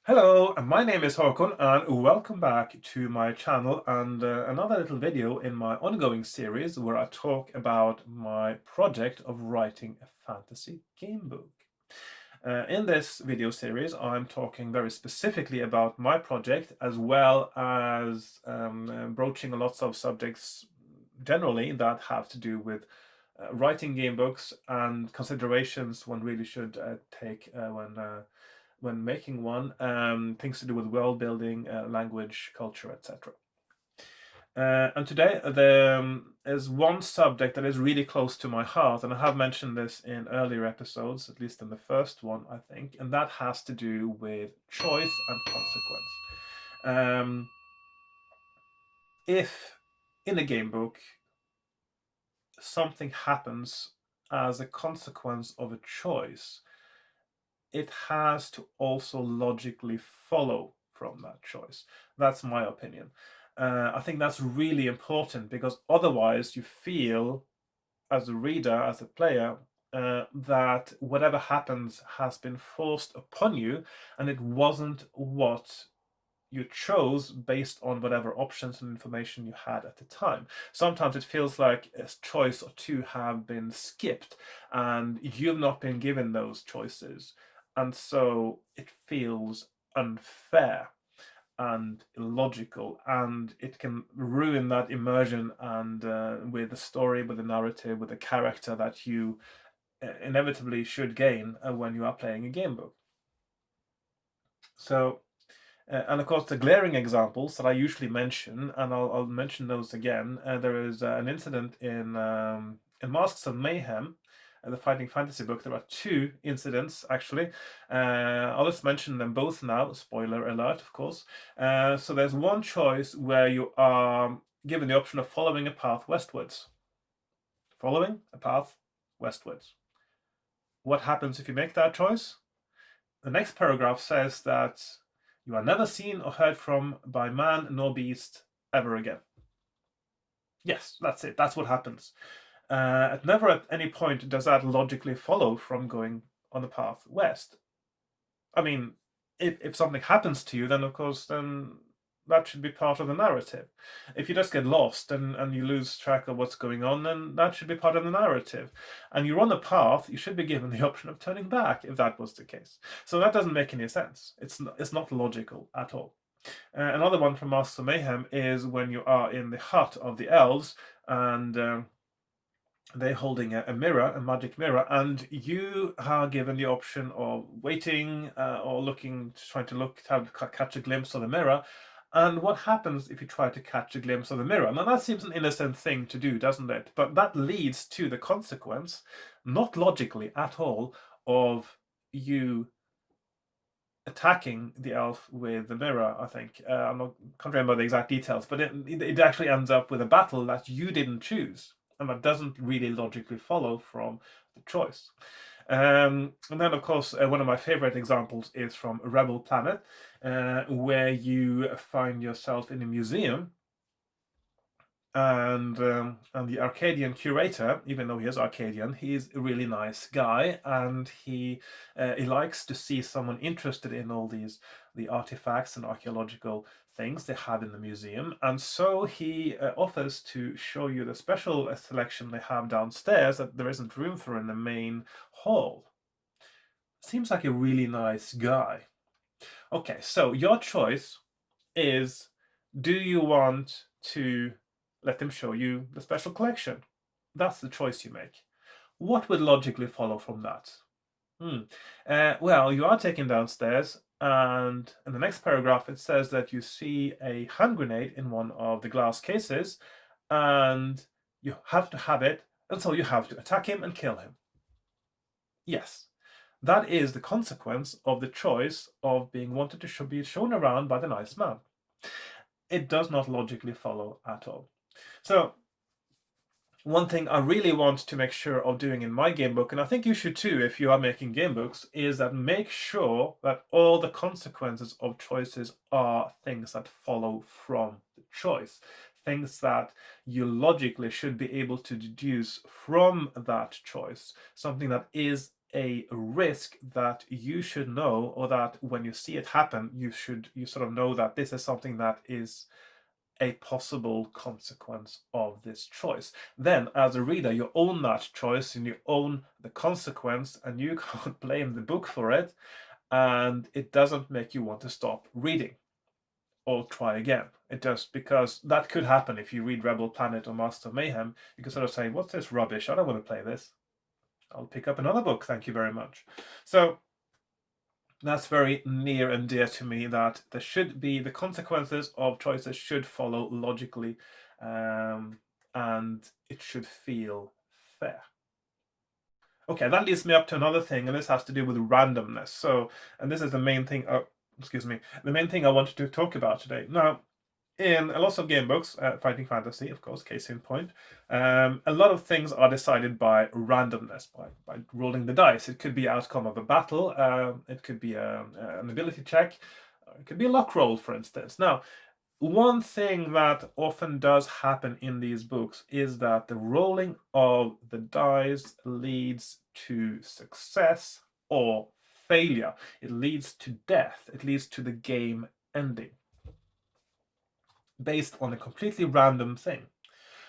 Hello, my name is Hakon and welcome back to my channel and another little video in my ongoing series where I talk about my project of writing a fantasy game book. In this video series, I'm talking very specifically about my project as well as broaching lots of subjects generally that have to do with writing game books and considerations one really should take when making one, things to do with world building, language, culture, etc. And today there is one subject that is really close to my heart, and I have mentioned this in earlier episodes, at least in the first one, I think, and that has to do with choice and consequence. If in a game book something happens as a consequence of a choice, it has to also logically follow from that choice. That's my opinion. I think that's really important because otherwise you feel, as a reader, as a player, that whatever happens has been forced upon you and it wasn't what you chose based on whatever options and information you had at the time. Sometimes it feels like a choice or two have been skipped and you've not been given those choices. And so it feels unfair and illogical, and it can ruin that immersion and with the story, with the narrative, with the character that you inevitably should gain when you are playing a game book. So and of course, the glaring examples that I usually mention, and I'll mention those again. There is an incident in Masks of Mayhem, the fighting fantasy book. There are two incidents actually. I'll just mention them both now. Spoiler alert, of course. So there's one choice where you are given the option of following a path westwards. Following a path westwards. What happens if you make that choice? The next paragraph says that you are never seen or heard from by man nor beast ever again. Yes, that's it. That's what happens. Never at any point does that logically follow from going on the path west. I mean, if something happens to you, then of course, then that should be part of the narrative. If you just get lost and you lose track of what's going on, then that should be part of the narrative. And you're on a path, you should be given the option of turning back if that was the case. So that doesn't make any sense. It's not logical at all. Another one from Masks of Mayhem is when you are in the hut of the elves and they're holding a mirror, a magic mirror, and you are given the option of waiting or trying to catch a glimpse of the mirror. And what happens if you try to catch a glimpse of the mirror? Now, that seems an innocent thing to do, doesn't it? But that leads to the consequence, not logically at all, of you attacking the elf with the mirror, I think. Can't remember the exact details, but it actually ends up with a battle that you didn't choose. And that doesn't really logically follow from the choice. And then, of course, one of my favorite examples is from Rebel Planet, where you find yourself in a museum and the Arcadian curator, even though he is Arcadian, he's a really nice guy, and he likes to see someone interested in all the artifacts and archaeological things they have in the museum, and so he offers to show you the special selection they have downstairs that there isn't room for in the main hall. Seems like a really nice guy. Okay, so your choice is, do you want to let them show you the special collection? That's the choice you make. What would logically follow from that? Well, you are taken downstairs, and in the next paragraph it says that you see a hand grenade in one of the glass cases, and you have to have it, and so you have to attack him and kill him. Yes, that is the consequence of the choice of being wanted to be shown around by the nice man. It does not logically follow at all. So one thing I really want to make sure of doing in my game book, and I think you should too if you are making game books, is that make sure that all the consequences of choices are things that follow from the choice. Things that you logically should be able to deduce from that choice. Something that is a risk that you should know, or that when you see it happen, you sort of know that this is something that is a possible consequence of this choice. Then, as a reader, you own that choice and you own the consequence, and you can't blame the book for it, and it doesn't make you want to stop reading or try again. It does, because that could happen if you read Rebel Planet or Master of Mayhem. You can sort of say, what's this rubbish? I don't want to play this. I'll pick up another book, thank you very much. So that's very near and dear to me, that there should be, the consequences of choices should follow logically, and it should feel fair. Okay, that leads me up to another thing, and this has to do with randomness. So, and this is the main thing, the main thing I wanted to talk about today. Now, in a lot of game books, fighting fantasy, of course, case in point, a lot of things are decided by randomness, by rolling the dice. It could be outcome of a battle, it could be an ability check, it could be a luck roll, for instance. Now, one thing that often does happen in these books is that the rolling of the dice leads to success or failure. It leads to death. It leads to the game ending, based on a completely random thing.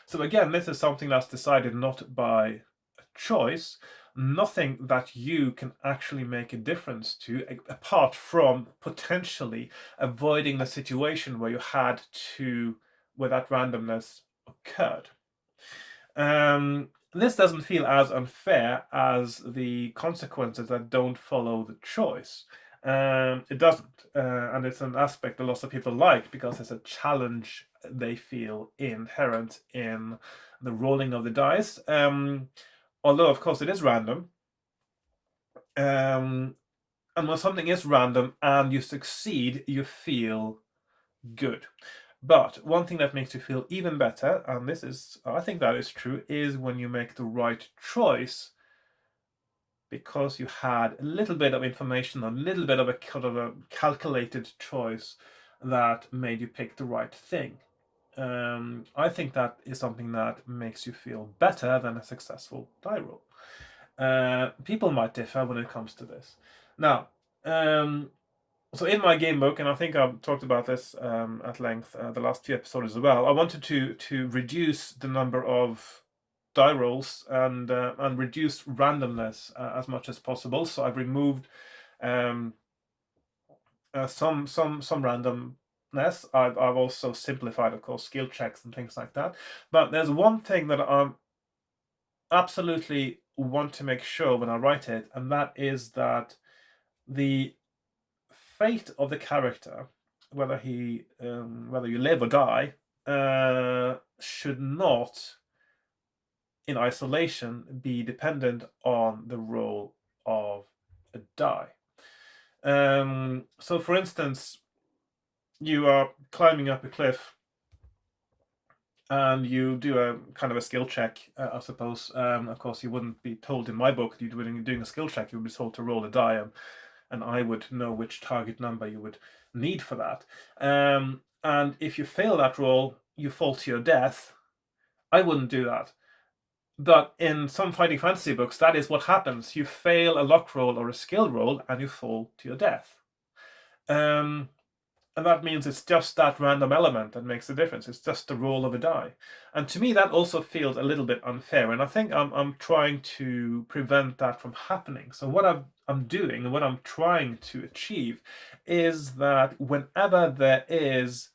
So again, this is something that's decided not by a choice, nothing that you can actually make a difference to, apart from potentially avoiding the situation where where that randomness occurred. This doesn't feel as unfair as the consequences that don't follow the choice. It doesn't, and it's an aspect a lot of people like, because it's a challenge they feel inherent in the rolling of the dice. Although, of course, it is random. And when something is random and you succeed, you feel good. But one thing that makes you feel even better, and I think that is true, is when you make the right choice, because you had a little bit of information, a little bit of a kind of a calculated choice that made you pick the right thing. I think that is something that makes you feel better than a successful die roll. People might differ when it comes to this. Now, so in my game book, and I think I've talked about this at length the last few episodes as well, I wanted to reduce the number of die rolls and reduce randomness as much as possible. So I've removed some randomness. I've also simplified, of course, skill checks and things like that. But there's one thing that I absolutely want to make sure when I write it, and that is that the fate of the character, whether you live or die, should not, in isolation, be dependent on the roll of a die. So, for instance, you are climbing up a cliff and you do a kind of a skill check, I suppose. Of course, you wouldn't be told in my book that you're doing a skill check. You would be told to roll a die, and I would know which target number you would need for that. And if you fail that roll, you fall to your death. I wouldn't do that. But in some fighting fantasy books, that is what happens. You fail a luck roll or a skill roll, and you fall to your death. And that means it's just that random element that makes the difference. It's just the roll of a die. And to me, that also feels a little bit unfair. And I think I'm trying to prevent that from happening. So what I'm doing and what I'm trying to achieve is that whenever there is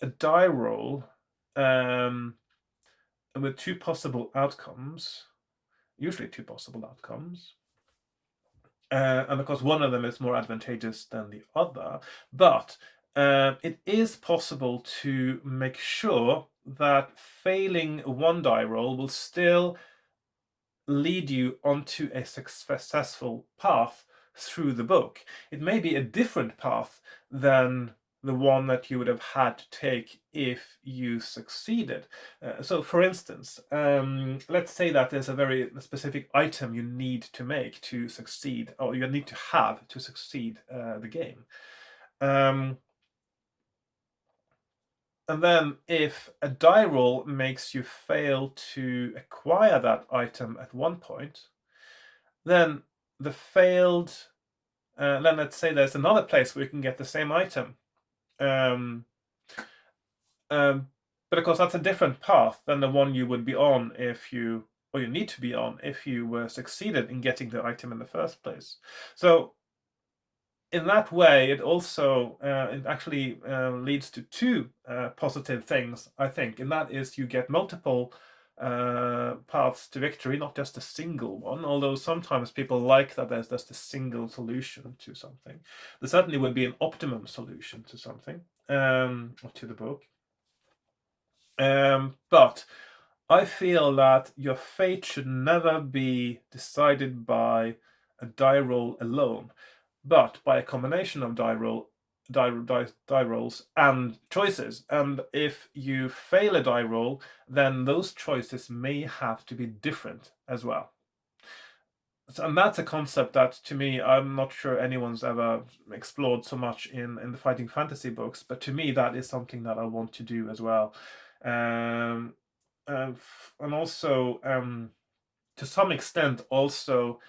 a die roll with two possible outcomes, usually two possible outcomes, and of course one of them is more advantageous than the other, but it is possible to make sure that failing one die roll will still lead you onto a successful path through the book. It may be a different path than the one that you would have had to take if you succeeded. So, for instance, let's say that there's a very specific item you need to make to succeed, or you need to have to succeed the game. And then if a die roll makes you fail to acquire that item at one point, then the failed, then let's say there's another place where you can get the same item. But of course, that's a different path than the one you would be on if you, or you need to be on if you were succeeded in getting the item in the first place. So in that way, it also it actually leads to two positive things, I think, and that is you get multiple paths to victory, not just a single one, although sometimes people like that there's just a single solution to something. There certainly would be an optimum solution to something, or to the book. But I feel that your fate should never be decided by a die roll alone, but by a combination of die rolls and choices. And if you fail a die roll, then those choices may have to be different as well. So, and that's a concept that, to me, I'm not sure anyone's ever explored so much in the fighting fantasy books, but to me that is something that I want to do as well. And also, to some extent, also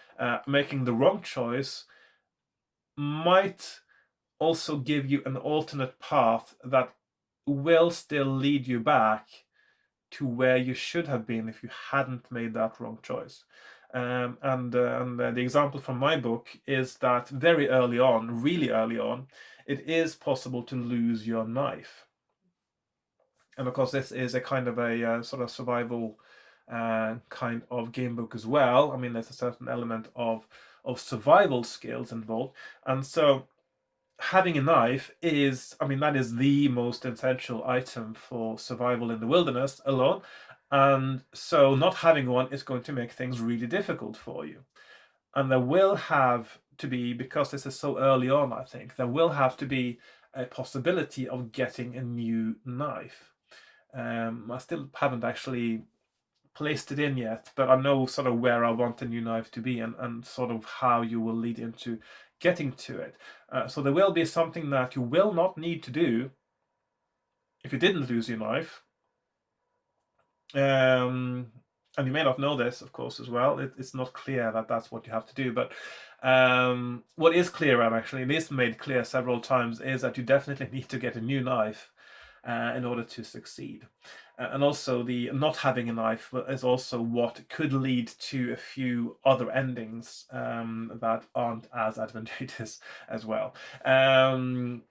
making the wrong choice might also give you an alternate path that will still lead you back to where you should have been if you hadn't made that wrong choice. And the example from my book is that very early on, really early on, it is possible to lose your knife. And of course, this is a kind of a sort of survival kind of game book as well. I mean, there's a certain element of survival skills involved. And so having a knife is, I mean, that is the most essential item for survival in the wilderness alone. And so not having one is going to make things really difficult for you. And there will have to be, because this is so early on, I think, there will have to be a possibility of getting a new knife. I still haven't actually placed it in yet, but I know sort of where I want the new knife to be and sort of how you will lead into getting to it. So there will be something that you will not need to do if you didn't lose your knife. And you may not know this, of course, as well. It's not clear that that's what you have to do, but what is clear, and actually it is made clear several times, is that you definitely need to get a new knife in order to succeed. And also the not having a knife is also what could lead to a few other endings that aren't as advantageous as well. There's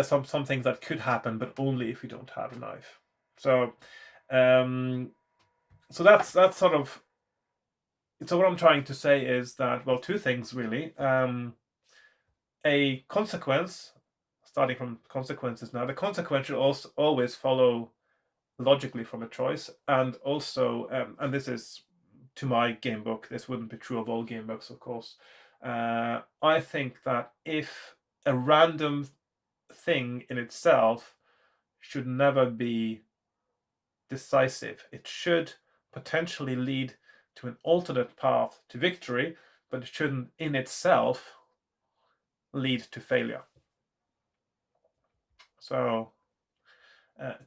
some things that could happen, but only if you don't have a knife. So so that's sort of, so what I'm trying to say is that, well, two things really. A consequence, starting from consequences now, the consequence should also always follow logically from a choice, and also, and this is to my game book, this wouldn't be true of all game books, of course. I think that if a random thing in itself should never be decisive, it should potentially lead to an alternate path to victory, but it shouldn't in itself lead to failure. So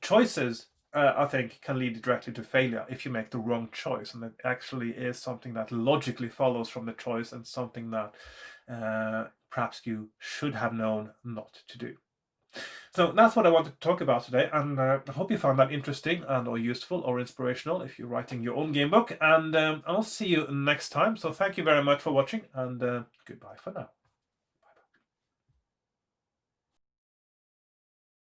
choices, I think, can lead directly to failure if you make the wrong choice, and it actually is something that logically follows from the choice and something that perhaps you should have known not to do. So that's what I wanted to talk about today, and I hope you found that interesting and or useful or inspirational if you're writing your own game book, and I'll see you next time. So thank you very much for watching, and goodbye for now.